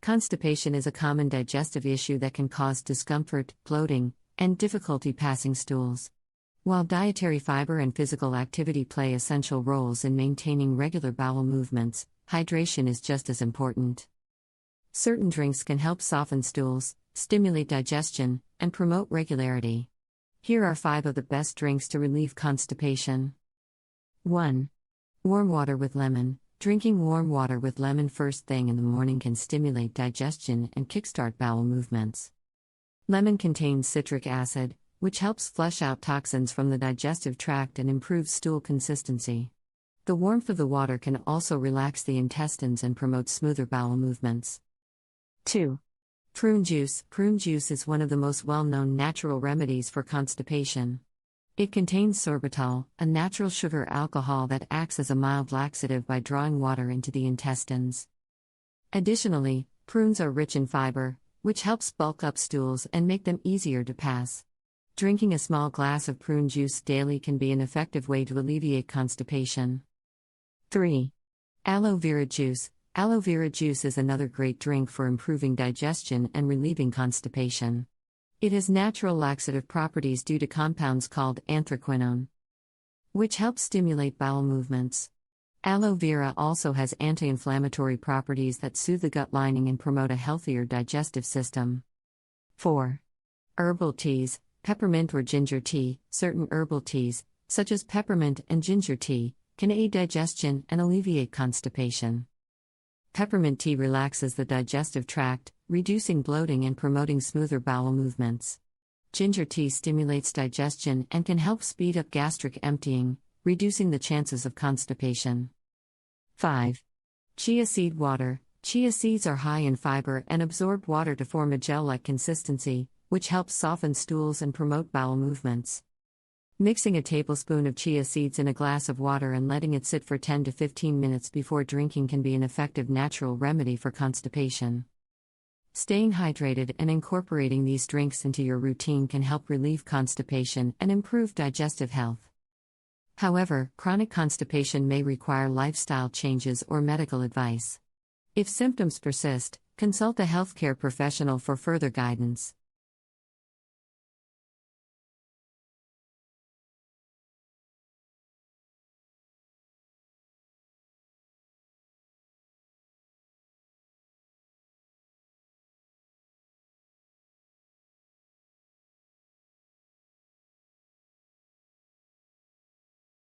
Constipation is a common digestive issue that can cause discomfort, bloating, and difficulty passing stools. While dietary fiber and physical activity play essential roles in maintaining regular bowel movements, hydration is just as important. Certain drinks can help soften stools, stimulate digestion, and promote regularity. Here are 5 of the best drinks to relieve constipation. 1. Warm water with lemon. Drinking warm water with lemon first thing in the morning can stimulate digestion and kickstart bowel movements. Lemon contains citric acid, which helps flush out toxins from the digestive tract and improves stool consistency. The warmth of the water can also relax the intestines and promote smoother bowel movements. 2. Prune juice. Prune juice is one of the most well-known natural remedies for constipation. It contains sorbitol, a natural sugar alcohol that acts as a mild laxative by drawing water into the intestines. Additionally, prunes are rich in fiber, which helps bulk up stools and make them easier to pass. Drinking a small glass of prune juice daily can be an effective way to alleviate constipation. 3. Aloe vera juice. Aloe vera juice is another great drink for improving digestion and relieving constipation. It has natural laxative properties due to compounds called anthraquinone, which help stimulate bowel movements. Aloe vera also has anti-inflammatory properties that soothe the gut lining and promote a healthier digestive system. 4. Herbal teas. Peppermint or ginger tea. Certain herbal teas, such as peppermint and ginger tea, can aid digestion and alleviate constipation. Peppermint tea relaxes the digestive tract, reducing bloating and promoting smoother bowel movements. Ginger tea stimulates digestion and can help speed up gastric emptying, reducing the chances of constipation. 5. Chia seed water. Chia seeds are high in fiber and absorb water to form a gel-like consistency, which helps soften stools and promote bowel movements. Mixing a tablespoon of chia seeds in a glass of water and letting it sit for 10 to 15 minutes before drinking can be an effective natural remedy for constipation. Staying hydrated and incorporating these drinks into your routine can help relieve constipation and improve digestive health. However, chronic constipation may require lifestyle changes or medical advice. If symptoms persist, consult a healthcare professional for further guidance.